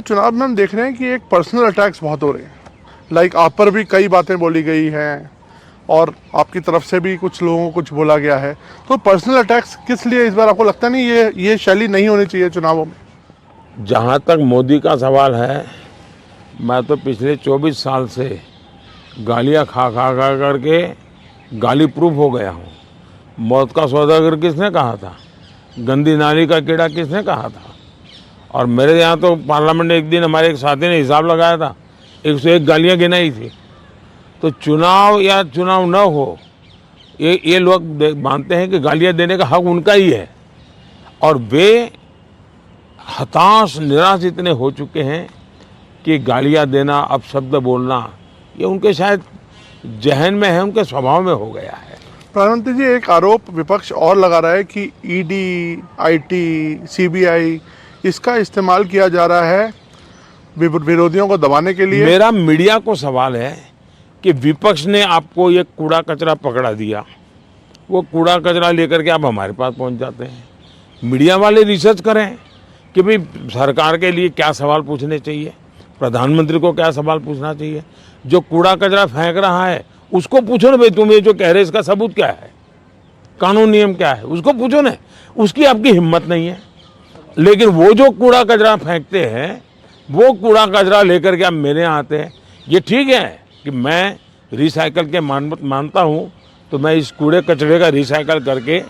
चुनाव में हम देख रहे हैं कि एक पर्सनल अटैक्स बहुत हो रहे हैं। लाइक आप पर भी कई बातें बोली गई हैं और आपकी तरफ से भी कुछ लोगों को कुछ बोला गया है। तो पर्सनल अटैक्स किस लिए इस बार आपको लगता नहीं ये शैली नहीं होनी चाहिए चुनावों में? जहाँ तक मोदी का सवाल है, मैं तो पिछले 24 साल से गालियाँ खा खा खा करके गाली प्रूफ हो गया हूँ। मौत का सौदागर किसने कहा था? गंदी नाली का कीड़ा किसने कहा था? और मेरे यहाँ तो पार्लियामेंट में एक दिन हमारे एक साथी ने हिसाब लगाया था, 101 गालियाँ गिनाई थी। तो चुनाव या चुनाव न हो, ये लोग मानते हैं कि गालियाँ देने का हक उनका ही है, और वे हताश निराश इतने हो चुके हैं कि गालियाँ देना, अपशब्द बोलना, ये उनके शायद जहन में है, उनके स्वभाव में हो गया है। प्रधानमंत्री जी, एक आरोप विपक्ष और लगा रहा है कि ईडी, आईटी, सीबीआई इसका इस्तेमाल किया जा रहा है विरोधियों को दबाने के लिए। मेरा मीडिया को सवाल है कि विपक्ष ने आपको ये कूड़ा कचरा पकड़ा दिया, वो कूड़ा कचरा लेकर के आप हमारे पास पहुंच जाते हैं। मीडिया वाले रिसर्च करें कि भाई सरकार के लिए क्या सवाल पूछने चाहिए, प्रधानमंत्री को क्या सवाल पूछना चाहिए। जो कूड़ा कचरा फेंक रहा है उसको पूछो ना, भाई तुम ये जो कह रहे इसका सबूत क्या है, कानून नियम क्या है, उसको पूछो ना। उसकी आपकी हिम्मत नहीं है। लेकिन वो जो कूड़ा कचरा फेंकते हैं, वो कूड़ा कचरा लेकर के आप मेरे यहाँ आते हैं। ये ठीक है कि मैं रिसाइकल के मानता हूँ, तो मैं इस कूड़े कचरे का रिसाइकल करके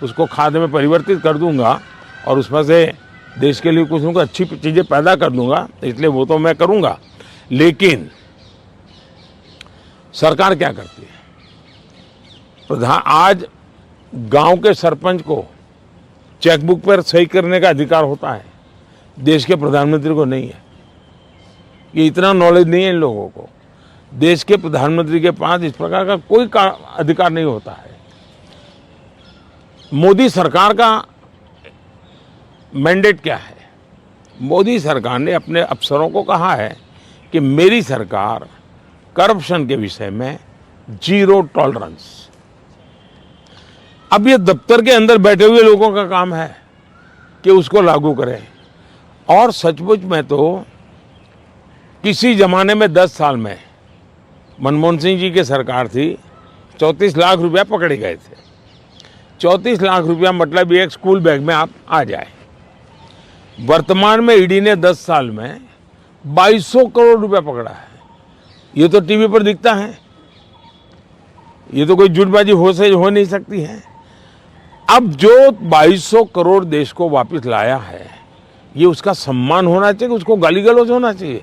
उसको खाद में परिवर्तित कर दूंगा और उसमें से देश के लिए कुछ न कुछ अच्छी चीज़ें पैदा कर दूंगा, इसलिए वो तो मैं करूंगा। लेकिन सरकार क्या करती है? आज गांव के सरपंच को चेकबुक पर सही करने का अधिकार होता है, देश के प्रधानमंत्री को नहीं है। ये इतना नॉलेज नहीं है इन लोगों को। देश के प्रधानमंत्री के पास इस प्रकार का कोई अधिकार नहीं होता है। मोदी सरकार का मैंडेट क्या है? मोदी सरकार ने अपने अफसरों को कहा है कि मेरी सरकार करप्शन के विषय में जीरो टॉलरेंस। अब ये दफ्तर के अंदर बैठे हुए लोगों का काम है कि उसको लागू करें। और सचमुच में तो किसी जमाने में 10 साल में मनमोहन सिंह जी की सरकार थी, 34 लाख रुपया पकड़े गए थे। 34 लाख रुपया मतलब एक स्कूल बैग में आप आ जाए। वर्तमान में ईडी ने 10 साल में 2200 करोड़ रुपया पकड़ा है। ये तो टीवी पर दिखता है, ये तो कोई झूठबाजी हो नहीं सकती है। अब जो 2200 करोड़ देश को वापस लाया है, ये उसका सम्मान होना चाहिए, उसको गाली गलौज होना चाहिए।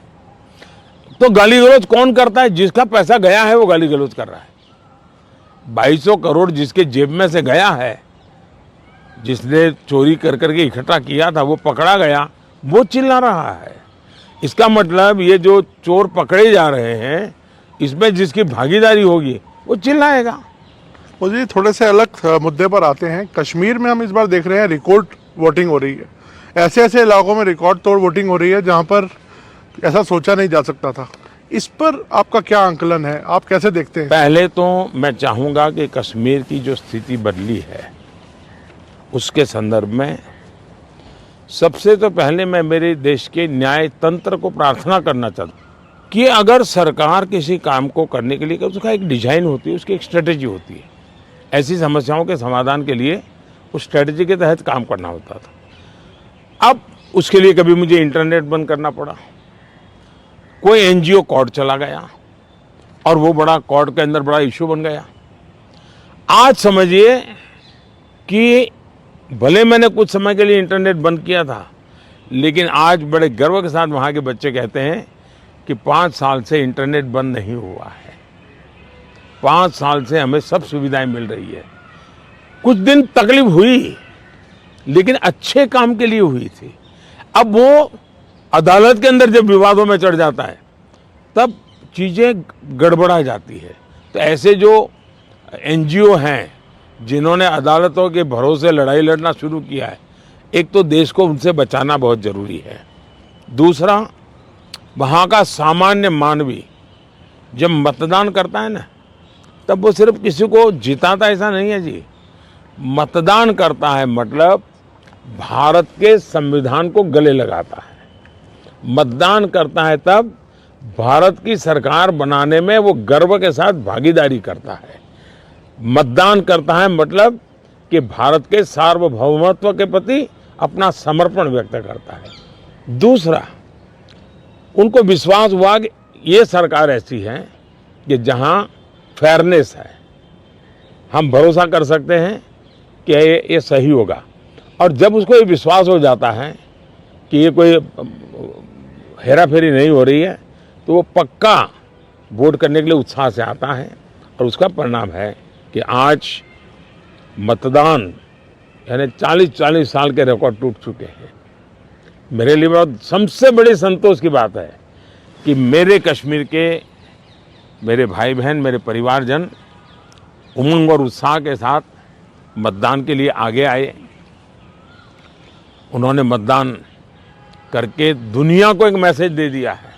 तो गाली गलौज कौन करता है? जिसका पैसा गया है वो गाली गलौज कर रहा है। 2200 करोड़ जिसके जेब में से गया है, जिसने चोरी कर करके इकट्ठा किया था, वो पकड़ा गया, वो चिल्ला रहा है। इसका मतलब ये जो चोर पकड़े जा रहे हैं, इसमें जिसकी भागीदारी होगी वो चिल्लाएगा। मुझे थोड़े से अलग मुद्दे पर आते हैं। कश्मीर में हम इस बार देख रहे हैं रिकॉर्ड वोटिंग हो रही है। ऐसे ऐसे इलाकों में रिकॉर्ड तोड़ वोटिंग हो रही है जहां पर ऐसा सोचा नहीं जा सकता था। इस पर आपका क्या आंकलन है, आप कैसे देखते हैं? पहले तो मैं चाहूँगा कि कश्मीर की जो स्थिति बदली है उसके संदर्भ में सबसे तो पहले मैं मेरे देश के न्याय तंत्र को प्रार्थना करना चाहता हूँ कि अगर सरकार किसी काम को करने के लिए, उसका एक डिजाइन होती है, उसकी एक स्ट्रेटेजी होती है। ऐसी समस्याओं के समाधान के लिए उस स्ट्रेटेजी के तहत काम करना होता था। अब उसके लिए कभी मुझे इंटरनेट बंद करना पड़ा, कोई एनजीओ कोर्ट चला गया और वो बड़ा कोर्ट के अंदर बड़ा इशू बन गया। आज समझिए कि भले मैंने कुछ समय के लिए इंटरनेट बंद किया था, लेकिन आज बड़े गर्व के साथ वहाँ के बच्चे कहते हैं कि 5 साल से इंटरनेट बंद नहीं हुआ है, 5 साल से हमें सब सुविधाएं मिल रही है। कुछ दिन तकलीफ हुई, लेकिन अच्छे काम के लिए हुई थी। अब वो अदालत के अंदर जब विवादों में चढ़ जाता है, तब चीज़ें गड़बड़ा जाती है। तो ऐसे जो एनजीओ हैं जिन्होंने अदालतों के भरोसे लड़ाई लड़ना शुरू किया है, एक तो देश को उनसे बचाना बहुत ज़रूरी है। दूसरा, वहाँ का सामान्य मानवी जब मतदान करता है ना, तब वो सिर्फ किसी को जिताता ऐसा नहीं है जी। मतदान करता है मतलब भारत के संविधान को गले लगाता है। मतदान करता है तब भारत की सरकार बनाने में वो गर्व के साथ भागीदारी करता है। मतदान करता है मतलब कि भारत के सार्वभौमत्व के प्रति अपना समर्पण व्यक्त करता है। दूसरा, उनको विश्वास हुआ कि ये सरकार ऐसी है कि जहां फेयरनेस है, हम भरोसा कर सकते हैं कि ये सही होगा। और जब उसको ये विश्वास हो जाता है कि ये कोई हेरा फेरी नहीं हो रही है, तो वो पक्का वोट करने के लिए उत्साह से आता है। और उसका परिणाम है कि आज मतदान यानी 40-40 साल के रिकॉर्ड टूट चुके हैं। मेरे लिए बहुत सबसे बड़ी संतोष की बात है कि मेरे कश्मीर के मेरे भाई बहन, मेरे परिवारजन उमंग और उत्साह के साथ मतदान के लिए आगे आए। उन्होंने मतदान करके दुनिया को एक मैसेज दे दिया है।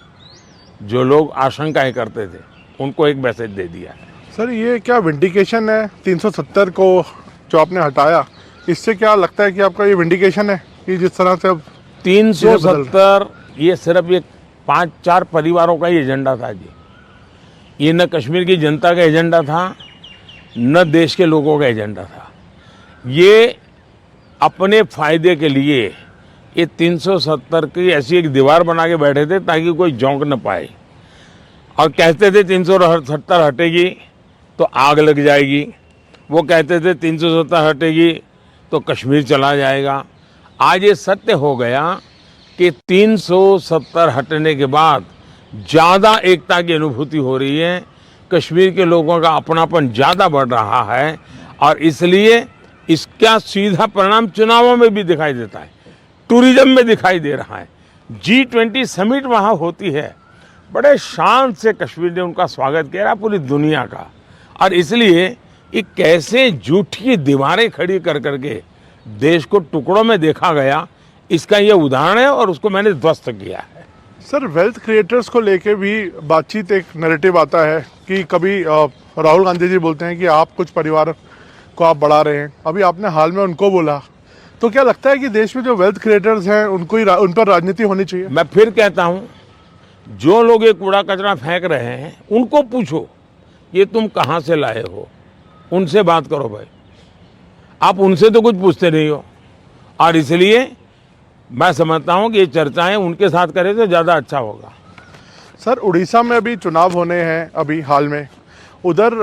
जो लोग आशंकाएं करते थे उनको एक मैसेज दे दिया है। सर, ये क्या विंडिकेशन है 370 को जो आपने हटाया, इससे क्या लगता है कि आपका ये विंडिकेशन है कि जिस तरह से अब 370 ये सिर्फ एक 5-4 परिवारों का ही एजेंडा था जी। ये न कश्मीर की जनता का एजेंडा था, न देश के लोगों का एजेंडा था। ये अपने फायदे के लिए ये 370 की ऐसी एक दीवार बना के बैठे थे ताकि कोई झोंक न पाए। और कहते थे 370 हटेगी तो आग लग जाएगी, वो कहते थे 370 हटेगी तो कश्मीर चला जाएगा। आज ये सत्य हो गया कि 370 हटने के बाद ज़्यादा एकता की अनुभूति हो रही है, कश्मीर के लोगों का अपनापन ज़्यादा बढ़ रहा है। और इसलिए इसका सीधा परिणाम चुनावों में भी दिखाई देता है, टूरिज्म में दिखाई दे रहा है। G20 समिट वहाँ होती है, बड़े शान से कश्मीर ने उनका स्वागत किया पूरी दुनिया का। और इसलिए ये कैसे झूठी दीवारें खड़ी कर करके देश को टुकड़ों में देखा गया, इसका ये उदाहरण है और उसको मैंने ध्वस्त किया है। सर, वेल्थ क्रिएटर्स को लेके भी बातचीत, एक नैरेटिव आता है कि कभी राहुल गांधी जी बोलते हैं कि आप कुछ परिवार को आप बढ़ा रहे हैं, अभी आपने हाल में उनको बोला, तो क्या लगता है कि देश में जो वेल्थ क्रिएटर्स हैं उनको ही उन पर राजनीति होनी चाहिए? मैं फिर कहता हूँ, जो लोग ये कूड़ा कचरा फेंक रहे हैं उनको पूछो ये तुम कहाँ से लाए हो, उनसे बात करो भाई। आप उनसे तो कुछ पूछते नहीं हो। और इसलिए मैं समझता हूँ कि ये चर्चाएं उनके साथ करें तो ज़्यादा अच्छा होगा। सर, उड़ीसा में अभी चुनाव होने हैं अभी हाल में, उधर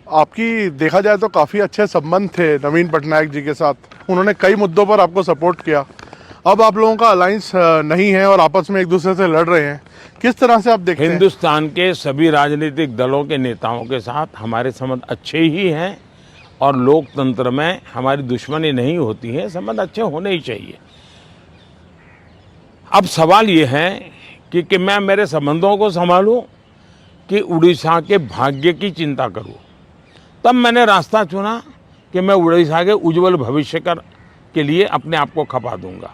आपकी देखा जाए तो काफ़ी अच्छे संबंध थे नवीन पटनायक जी के साथ, उन्होंने कई मुद्दों पर आपको सपोर्ट किया। अब आप लोगों का अलायंस नहीं है और आपस में एक दूसरे से लड़ रहे हैं, किस तरह से आप देखते हैं? हिंदुस्तान के सभी राजनीतिक दलों के नेताओं के साथ हमारे संबंध अच्छे ही हैं और लोकतंत्र में हमारी दुश्मनी नहीं होती है, संबंध अच्छे होने ही चाहिए। अब सवाल ये है कि मैं मेरे संबंधों को संभालूं कि उड़ीसा के भाग्य की चिंता करूं। तब मैंने रास्ता चुना कि मैं उड़ीसा के उज्जवल भविष्य के लिए अपने आप को खपा दूंगा।